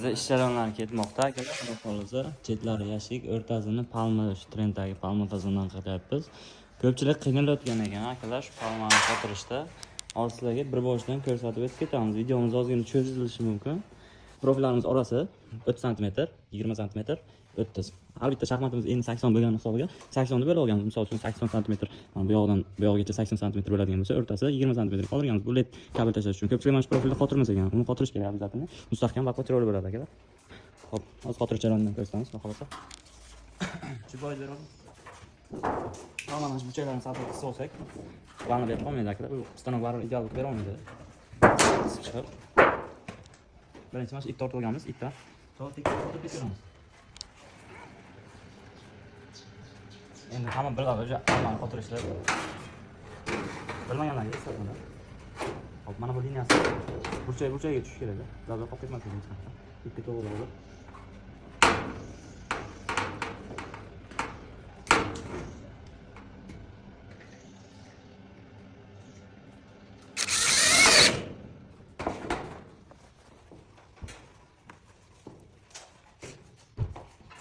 Bizda ish jarayonlari ketmoqda. Xudo xolisa, chetlari yashik, o'rtasini palma, shu trenddagi palma fazonan qilyapmiz. Ko'pchilik qiynalayotgan ekan akalar shu palmani qotirishda. Hozir sizlarga bir boshidan ko'rsatib o'tib ketamiz. Videomiz ozgina cho'zilishi mumkin. Profillarimiz orasi 30 sm, 20 sm, 30. Albatta shaxmatimiz endi 80 bo'lgan hisobiga 80 ni bo'lib olganmiz. Misol uchun 80 sm, mana bu yoqdan bu yoqgacha 80 sm bo'ladigan bo'lsa, o'rtasida 20 sm qoldirganmiz. Bu led kabel tashlash uchun. Ko'pchilik mana shu profilda xotirmas ekan. Uni xotirish kerak обязательно. Mustahkam va kontrol bo'ladi akalar. Xo'p, hozir xotirish jarayonidan ko'rsatamiz, xohlasa. Shu bois beramiz. Mana shu buchaklarni salto qilsa olsak, vaqtni berib qolmaydi akalar. Bu stanok baribir ideal bera olmaydi. Chiqib. Birinchi mana shu ip tortib olganmiz, ipdan. Tortib ketamiz. Endi hamma biladi, hammani xotirishlar. Bilmaganlarga eslatmalar. Hop, mana bu liniyasi burchaga tushish kerak. Zabza qolib ketmasligi uchun. Ipga to'g'ri olib.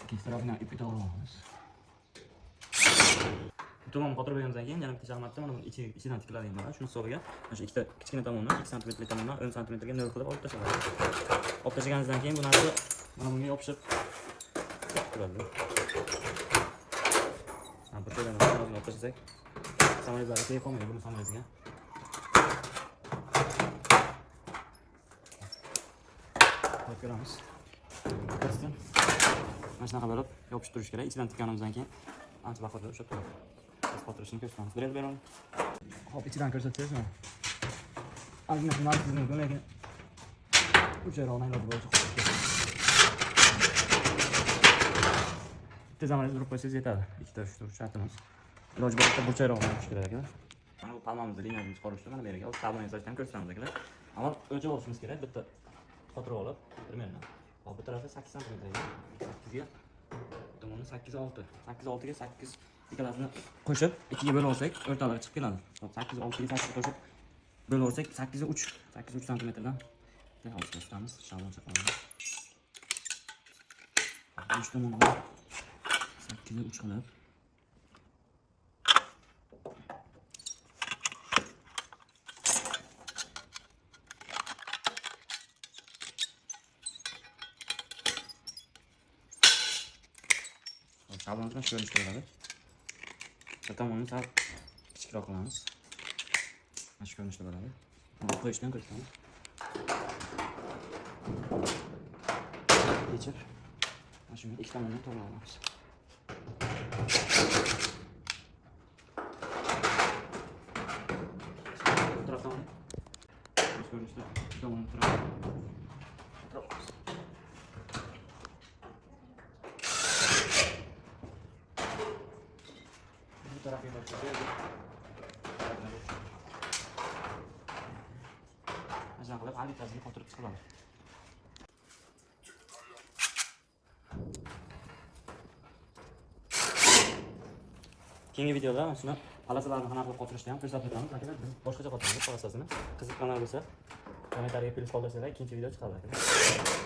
Ikkinchi tarafini ipga to'g'ri olamiz. Tamam, xotirib olganimizdan keyin yana bitta shaxmatda mana buni ichidan tikiladigan mana shuni hisobiga mana shu ikkita kichkina tomonidan 2 sm tomonidan 10 sm ga nol qilib olib tashlaymiz. Olib tashlaganimizdan keyin bu narsa mana bunga yopishib turadi. Mana bu joydan olib tashlasak, samolyotlarga tegib qolmaydi buni samolyotiga. Qo'yib ko'ramiz. Mana shunaqa qilib yopishib turish kerak. Ichidan tikkanimizdan keyin ancha vaqt o'tib turadi. Xotirishni ko'rsatamiz. Biroz beram. Hop, ichidan ko'rsatsangiz mana. Ozgina qiynalishimiz mumkin, lekin uchara olmaydi bo'lsa. Bitta zamonda urib qo'ysangiz yetadi. Ikkita uch shartimiz. Iloji boricha burchayroq olish kerak ekan. Mana bu palmamizni liniyamizni chiqarishda mana bu yerga olib sabun yasashdan ko'rsatamiz akalar. Avval o'lchab olishimiz kerak. Bitta xotirib olib, примерно. Hop, bu tarafi 8 sm ekan. 8 ga tomoni 8-6. 8-6 ga 8 ikkalasini qo'shib 2 ga bo'lib olsak, o'rtalari chiqib keladi. 8-6 ga 8 qo'shib bo'lib olsak, 8 ga 3 cm dan olishimiz shavon chaqamiz. 3 tomonidan 8 ga 3 qilib shavondan shu ko'rinishda bo'ladi. Tomonini sal kichikroq qilamiz. Mana shu ko'rinishda bo'ladi. Buni qo'yishdan ko'rsatamiz. Yechib, mana shuni ikki tomonidan to'g'ri olamiz. Bu tarafdan shu ko'rinishda tomonni turadi. Tarafga boshlasak. Mana qilib alitasini qotirib chiqaramiz. Keyingi videoda mana shuni palasalarni qanaqa qilib qotirishni ham ko'rsatib o'tamiz. Akalar, biz boshqacha qotiramiz palasasini. Qiziqqanlar bo'lsa kommentariyaga plius qoldirsanglar, ikkinchi video chiqadi akalar.